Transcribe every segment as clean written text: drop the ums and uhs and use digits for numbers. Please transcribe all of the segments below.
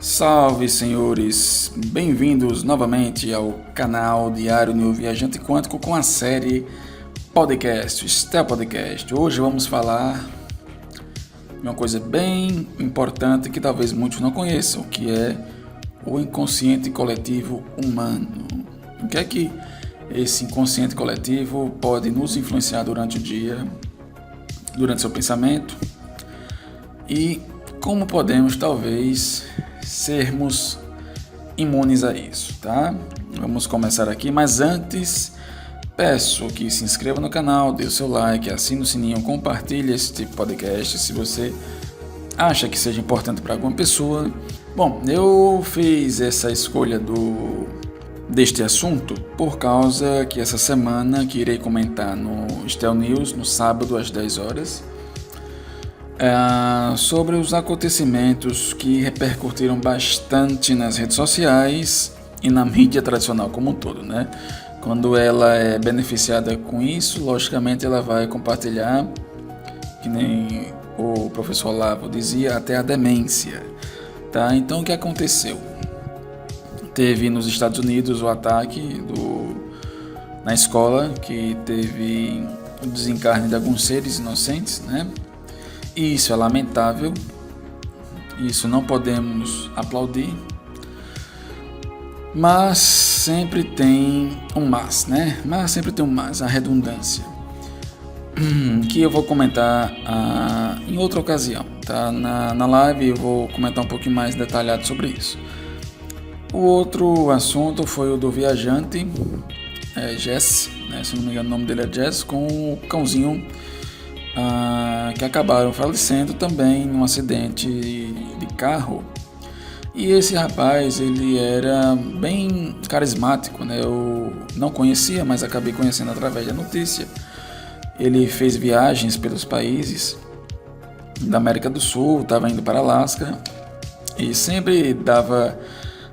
Salve, senhores! Bem-vindos novamente ao canal Diário New Viajante Quântico com a série Podcast, Stel Podcast. Hoje vamos falar de uma coisa bem importante que talvez muitos não conheçam, que é o inconsciente coletivo humano. O que é que esse inconsciente coletivo pode nos influenciar durante o dia, durante seu pensamento, e como podemos talvez sermos imunes a isso, tá? Vamos começar aqui, mas antes peço que se inscreva no canal, dê o seu like, assine o sininho, compartilhe este podcast se você acha que seja importante para alguma pessoa. Bom, eu fiz essa escolha deste assunto por causa que essa semana que irei comentar no Stel News, no sábado às 10 horas, sobre os acontecimentos que repercutiram bastante nas redes sociais e na mídia tradicional como um todo, né? Quando ela é beneficiada com isso, logicamente ela vai compartilhar, que nem o professor Olavo dizia, até a demência, tá? Então o que aconteceu? Teve nos Estados Unidos o ataque na escola, que teve o desencarne de alguns seres inocentes, né? Isso é lamentável, isso não podemos aplaudir, mas sempre tem um mas, né? Mas sempre tem um mas, a redundância, que eu vou comentar em outra ocasião, tá? Na live eu vou comentar um pouquinho mais detalhado sobre isso. O outro assunto foi o do viajante, Jess, né? Se não me engano o nome dele é Jess, com o cãozinho, que acabaram falecendo também num acidente de carro. E esse rapaz, ele era bem carismático, né? Eu não conhecia, mas acabei conhecendo através da notícia. Ele fez viagens pelos países da América do Sul, estava indo para Alasca e sempre dava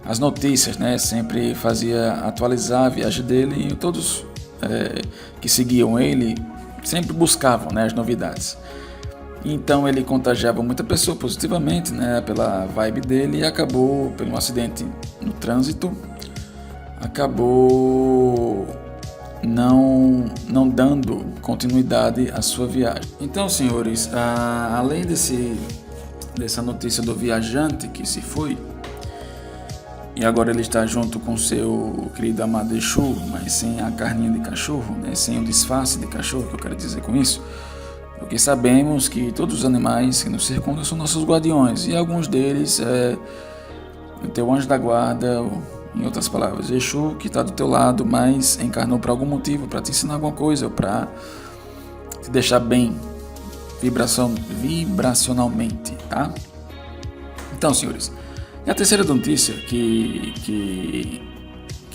as notícias, né? Sempre fazia atualizar a viagem dele, e todos que seguiam ele sempre buscavam, né, as novidades. Então ele contagiava muita pessoa positivamente, né, pela vibe dele, e acabou, por um acidente no trânsito, acabou não dando continuidade à sua viagem. Então, senhores, além dessa notícia do viajante que se foi, e agora ele está junto com seu querido amado Exu, mas sem a carninha de cachorro, né? Sem o disfarce de cachorro, que eu quero dizer com isso. Porque sabemos que todos os animais que nos circundam são nossos guardiões, e alguns deles o teu anjo da guarda, ou, em outras palavras, Exu, que está do teu lado, mas encarnou por algum motivo, para te ensinar alguma coisa, ou para te deixar bem vibracionalmente, tá? Então, senhores, e a terceira notícia que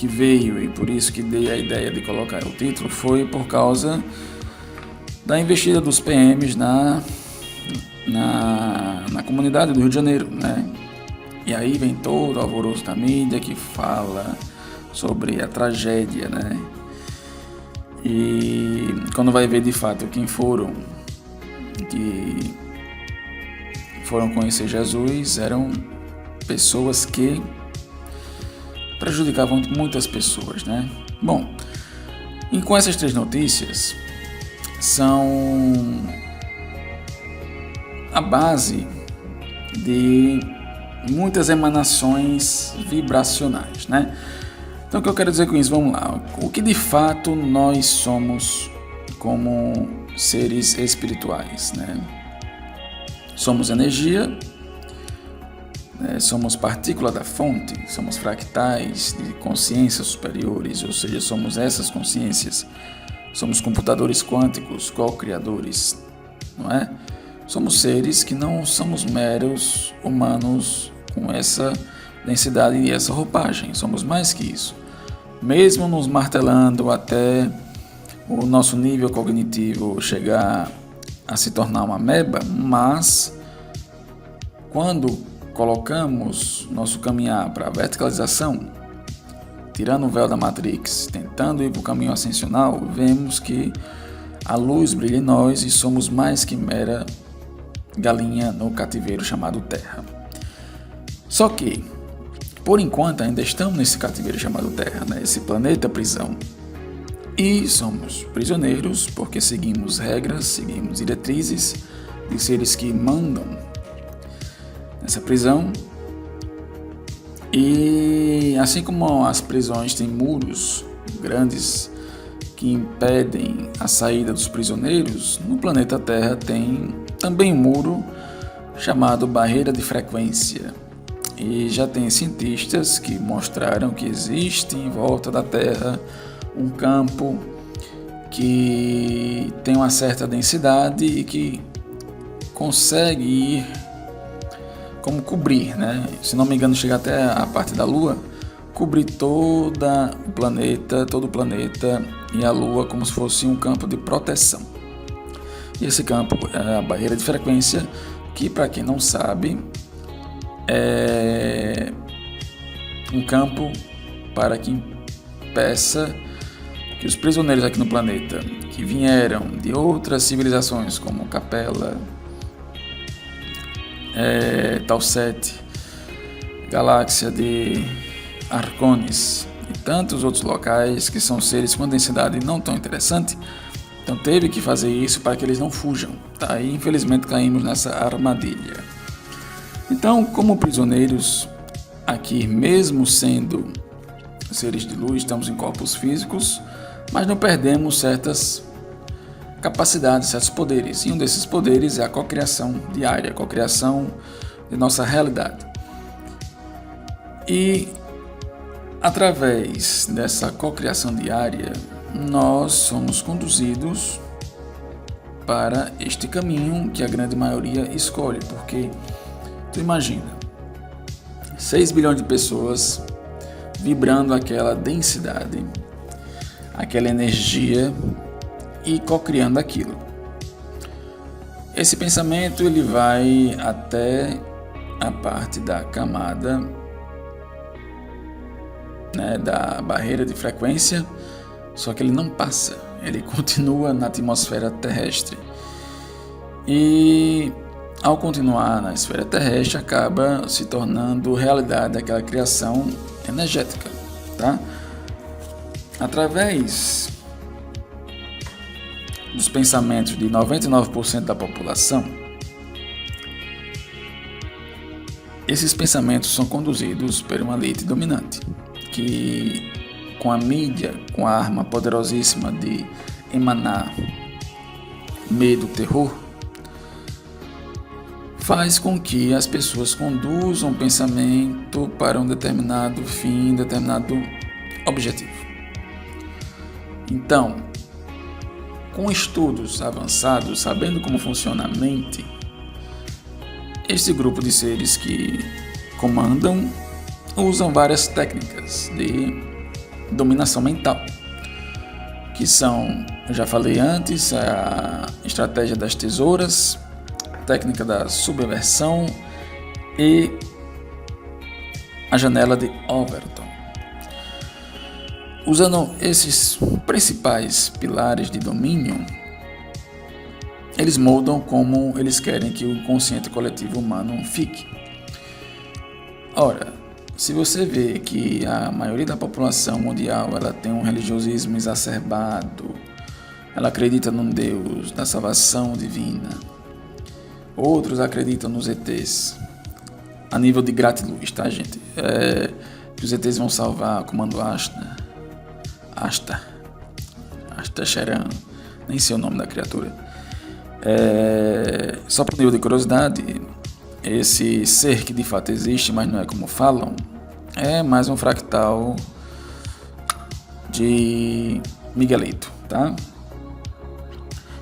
veio, e por isso que dei a ideia de colocar o título, foi por causa da investida dos PMs na comunidade do Rio de Janeiro, né? E aí vem todo o alvoroço da mídia que fala sobre a tragédia, né? E quando vai ver de fato quem foram que foram conhecer Jesus, eram pessoas que prejudicavam muitas pessoas, né? Bom, e com essas três notícias são a base de muitas emanações vibracionais, né? Então o que eu quero dizer com isso? Vamos lá. O que de fato nós somos como seres espirituais, né? Somos energia, somos partícula da fonte, somos fractais de consciências superiores, ou seja, somos essas consciências, somos computadores quânticos, co-criadores, não é? Somos seres que não somos meros humanos com essa densidade e essa roupagem, somos mais que isso. Mesmo nos martelando até o nosso nível cognitivo chegar a se tornar uma ameba, mas quando colocamos nosso caminhar para a verticalização, tirando o véu da Matrix, tentando ir para o caminho ascensional, vemos que a luz brilha em nós e somos mais que mera galinha no cativeiro chamado Terra. Só que, por enquanto, ainda estamos nesse cativeiro chamado Terra, né? Esse planeta prisão. E somos prisioneiros porque seguimos regras, seguimos diretrizes de seres que mandam nessa prisão. E assim como as prisões têm muros grandes que impedem a saída dos prisioneiros, no planeta Terra tem também um muro chamado barreira de frequência. E já tem cientistas que mostraram que existe em volta da Terra um campo que tem uma certa densidade e que consegue ir como cobrir, né? Se não me engano, chega até a parte da Lua, cobrir todo o planeta e a Lua como se fosse um campo de proteção. E esse campo é a barreira de frequência, que, para quem não sabe, é um campo para que impeça que os prisioneiros aqui no planeta, que vieram de outras civilizações como Capella, Talset, galáxia de Arcones e tantos outros locais que são seres com densidade não tão interessante, então teve que fazer isso para que eles não fujam, tá? E infelizmente caímos nessa armadilha. Então, como prisioneiros aqui, mesmo sendo seres de luz, estamos em corpos físicos, mas não perdemos certas capacidades, certos poderes. E um desses poderes é a cocriação diária, a cocriação de nossa realidade. E através dessa cocriação diária, nós somos conduzidos para este caminho que a grande maioria escolhe, porque tu imagina 6 bilhões de pessoas vibrando aquela densidade, aquela energia e cocriando aquilo. Esse pensamento ele vai até a parte da camada, né, da barreira de frequência, só que ele não passa, ele continua na atmosfera terrestre. E ao continuar na esfera terrestre, acaba se tornando realidade aquela criação energética, tá? Através dos pensamentos de 99% da população, esses pensamentos são conduzidos por uma elite dominante, que com a mídia, com a arma poderosíssima de emanar medo, terror, faz com que as pessoas conduzam o pensamento para um determinado fim, determinado objetivo. Então, com estudos avançados, sabendo como funciona a mente, este grupo de seres que comandam usam várias técnicas de dominação mental, que são, eu já falei antes, a estratégia das tesouras, técnica da subversão e a janela de Overton. Usando esses principais pilares de domínio, eles moldam como eles querem que o inconsciente coletivo humano fique. Ora, se você vê que a maioria da população mundial ela tem um religiosismo exacerbado, ela acredita num Deus da salvação divina, outros acreditam nos ETs, a nível de gratiluz, tá, gente? Que os ETs vão salvar, comando Asta Sheran, nem sei o nome da criatura. Só por nível de curiosidade, esse ser que de fato existe, mas não é como falam, é mais um fractal de Miguelito, tá?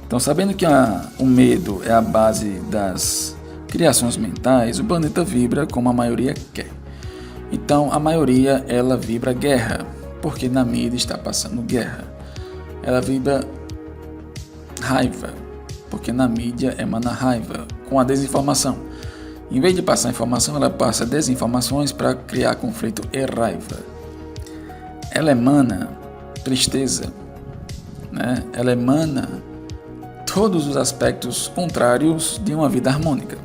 Então, sabendo que o medo é a base das criações mentais, o planeta vibra como a maioria quer. Então, a maioria, ela vibra guerra, porque na mídia está passando guerra. Ela vibra raiva, porque na mídia emana raiva, com a desinformação. Em vez de passar informação, ela passa desinformações para criar conflito e raiva. Ela emana tristeza, né? Ela emana todos os aspectos contrários de uma vida harmônica.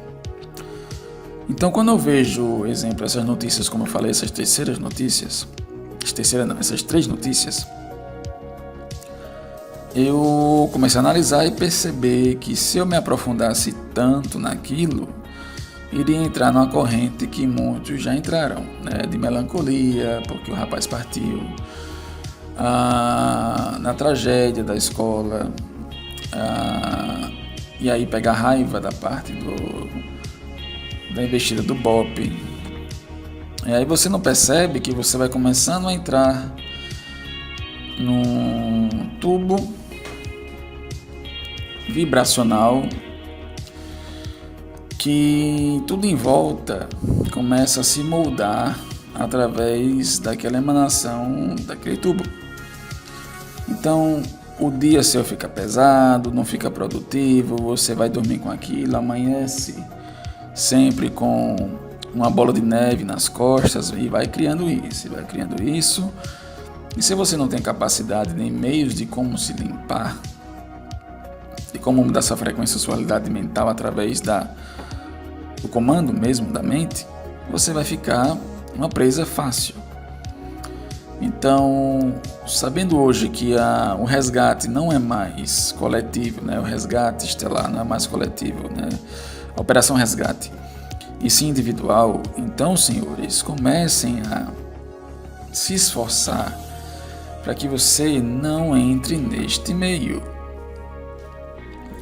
Então, quando eu vejo, exemplo, essas notícias, como eu falei, essas três notícias, eu comecei a analisar e perceber que se eu me aprofundasse tanto naquilo, iria entrar numa corrente que muitos já entraram, né? De melancolia, porque o rapaz partiu, na tragédia da escola, e aí pegar raiva da parte da investida do BOPE. E aí você não percebe que você vai começando a entrar num tubo vibracional que tudo em volta começa a se moldar através daquela emanação daquele tubo. Então o dia seu fica pesado, não fica produtivo, você vai dormir com aquilo, amanhece sempre com uma bola de neve nas costas e vai criando isso. E se você não tem capacidade nem meios de como se limpar, de como mudar essa frequência, sua realidade mental através do comando mesmo da mente, você vai ficar uma presa fácil. Então, sabendo hoje que o resgate não é mais coletivo, né? O resgate estelar não é mais coletivo, né? A Operação Resgate, e sim individual, então, senhores, comecem a se esforçar para que você não entre neste meio.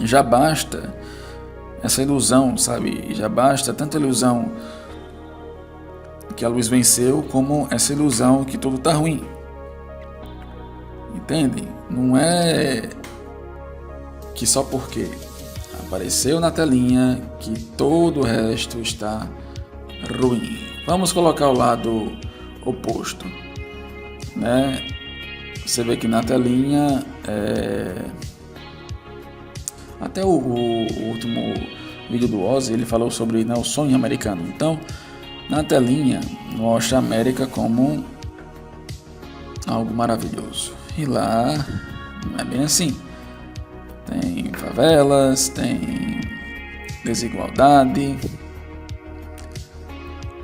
Já basta essa ilusão, sabe? Já basta tanta ilusão que a luz venceu, como essa ilusão que tudo está ruim. Entende? Não é que só porque apareceu na telinha que todo o resto está ruim. Vamos colocar o lado oposto, né? Você vê que na telinha até o último vídeo do Ozzy, ele falou sobre, né, o sonho americano. Então, na telinha mostra a América como algo maravilhoso, e lá não é bem assim. Tem favelas, tem desigualdade.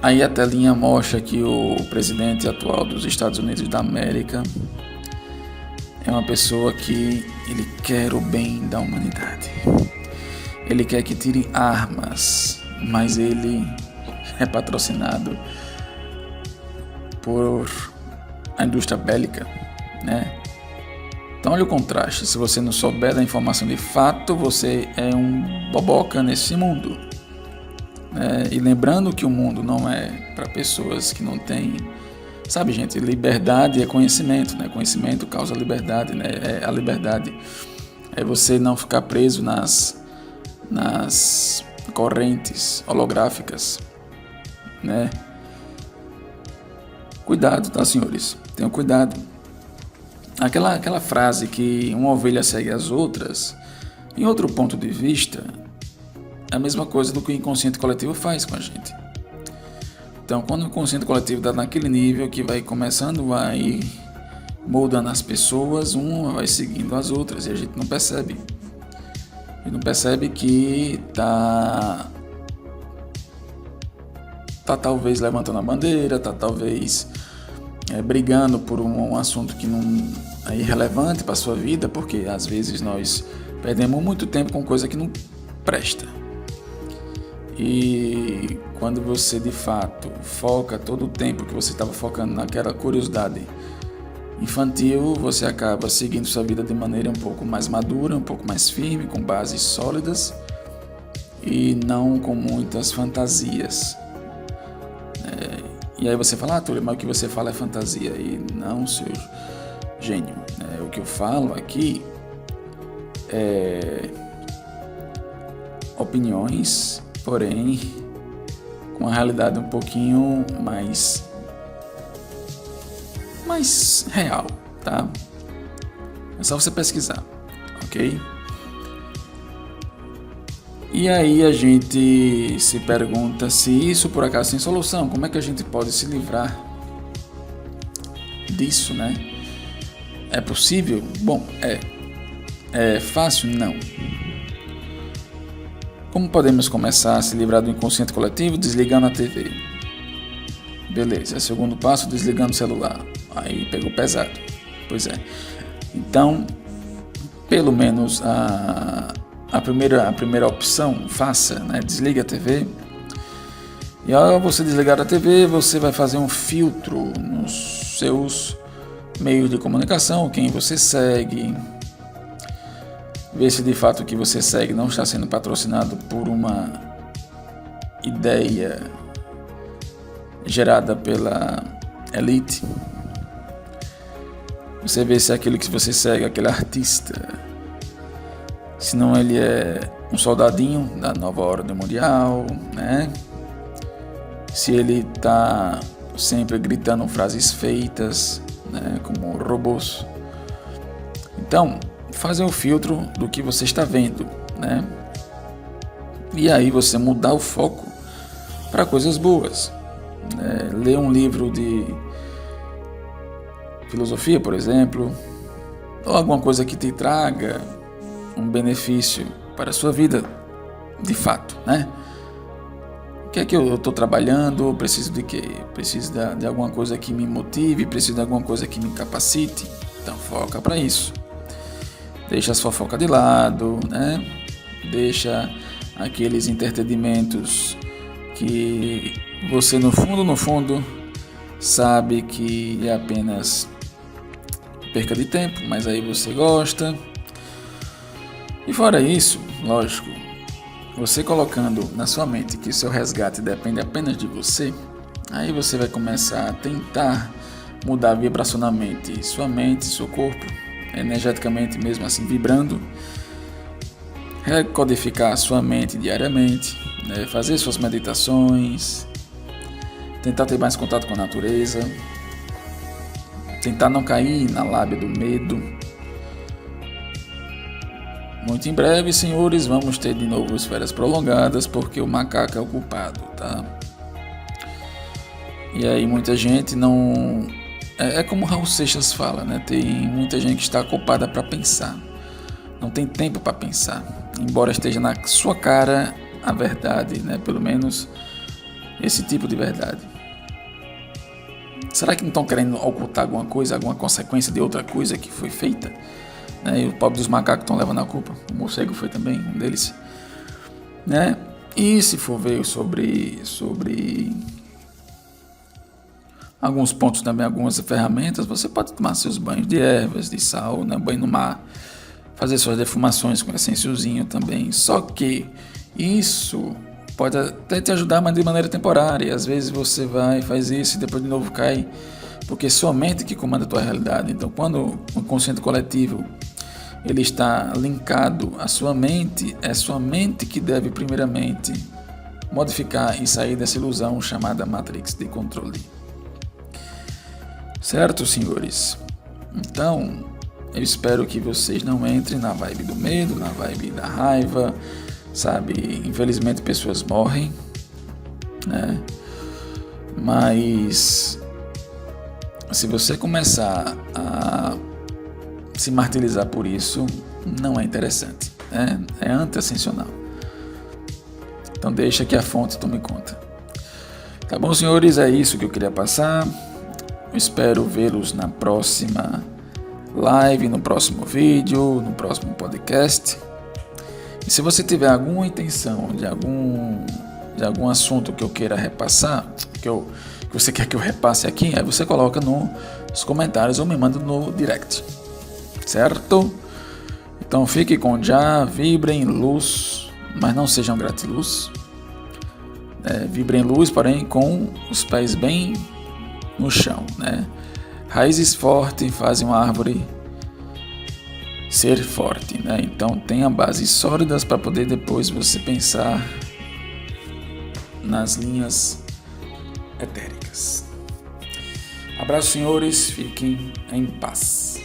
Aí a telinha mostra que o presidente atual dos Estados Unidos da América é uma pessoa que ele quer o bem da humanidade. Ele quer que tirem armas, mas ele é patrocinado por a indústria bélica, né? Então olha o contraste. Se você não souber da informação de fato, você é um boboca nesse mundo, né? E lembrando que o mundo não é para pessoas que não têm, sabe, gente, liberdade é conhecimento, né? Conhecimento causa liberdade, né? A liberdade é você não ficar preso nas correntes holográficas, né? Cuidado, tá, senhores? Tenham cuidado. Aquela frase que uma ovelha segue as outras, em outro ponto de vista, é a mesma coisa do que o inconsciente coletivo faz com a gente. Então, quando o inconsciente coletivo está naquele nível que vai começando a ir moldando as pessoas, uma vai seguindo as outras e a gente não percebe. E não percebe que tá talvez levantando a bandeira, tá talvez brigando por um assunto que não é irrelevante para a sua vida, porque às vezes nós perdemos muito tempo com coisa que não presta. E quando você de fato foca todo o tempo que você estava focando naquela curiosidade infantil, você acaba seguindo sua vida de maneira um pouco mais madura, um pouco mais firme, com bases sólidas e não com muitas fantasias. E aí você fala, Túlio, mas o que você fala é fantasia. E não, seu gênio. O que eu falo aqui é opiniões, porém com uma realidade um pouquinho mais real, tá? É só você pesquisar, ok? E aí a gente se pergunta se isso por acaso tem solução, como é que a gente pode se livrar disso, né? É possível? Bom, é fácil? Não. Como podemos começar a se livrar do inconsciente coletivo? Desligando a TV. Beleza, segundo passo, desligando o celular. Aí pegou pesado. Pois é. Então, pelo menos a primeira opção, faça, né? Desliga a TV. E ao você desligar a TV, você vai fazer um filtro nos seus meios de comunicação, quem você segue, ver se de fato o que você segue não está sendo patrocinado por uma ideia gerada pela elite. Você vê se aquilo que você segue, aquele artista, se não ele é um soldadinho da nova ordem mundial, né? Se ele está sempre gritando frases feitas, né, como robôs. Então, fazer um filtro do que você está vendo, né? E aí você mudar o foco para coisas boas. Ler um livro de filosofia, por exemplo, ou alguma coisa que te traga um benefício para a sua vida, de fato, né? O que é que eu estou trabalhando? Preciso de quê? Preciso de alguma coisa que me motive, preciso de alguma coisa que me capacite. Então foca para isso. Deixa as fofocas de lado, né? Deixa aqueles entretenimentos que você no fundo sabe que é apenas perca de tempo, mas aí você gosta. E fora isso, lógico, você colocando na sua mente que o seu resgate depende apenas de você, aí você vai começar a tentar mudar vibracionalmente sua mente, seu corpo, energeticamente mesmo assim vibrando, recodificar sua mente diariamente, né? Fazer suas meditações, tentar ter mais contato com a natureza, tentar não cair na lábia do medo. Muito em breve, senhores, vamos ter de novo férias prolongadas, porque o macaco é o culpado, tá? E aí muita gente não... É como Raul Seixas fala, né? Tem muita gente que está ocupada para pensar. Não tem tempo para pensar. Embora esteja na sua cara a verdade, né? Pelo menos esse tipo de verdade. Será que não estão querendo ocultar alguma coisa, alguma consequência de outra coisa que foi feita? E o pobre dos macacos estão levando a culpa. O morcego foi também um deles, né? E se for ver sobre alguns pontos também, algumas ferramentas, você pode tomar seus banhos de ervas, de sal, né? Banho no mar, fazer suas defumações com essenciozinho também. Só que isso pode até te ajudar, mas de maneira temporária. Às vezes você vai, faz isso e depois de novo cai, porque é sua mente que comanda a tua realidade. Então, quando o consciente coletivo ele está linkado à sua mente, é sua mente que deve primeiramente modificar e sair dessa ilusão chamada Matrix de controle. Certo, senhores? Então, eu espero que vocês não entrem na vibe do medo, na vibe da raiva, sabe? Infelizmente pessoas morrem, né? Mas se você começar a se martirizar por isso, não é interessante, né? É anti-ascensional. Então deixa que a fonte tome conta. Tá bom, senhores? É isso que eu queria passar. Eu espero vê-los na próxima live, no próximo vídeo, no próximo podcast. E se você tiver alguma intenção de algum assunto que eu queira repassar, que você quer que eu repasse aqui, aí você coloca nos comentários ou me manda no direct, certo? Então fique com já, vibrem luz, mas não sejam gratiluz. Vibrem luz, porém com os pés bem no chão, né? Raízes fortes fazem uma árvore ser forte, né? Então tenha bases sólidas para poder depois você pensar nas linhas etéricas. Abraço, senhores, fiquem em paz.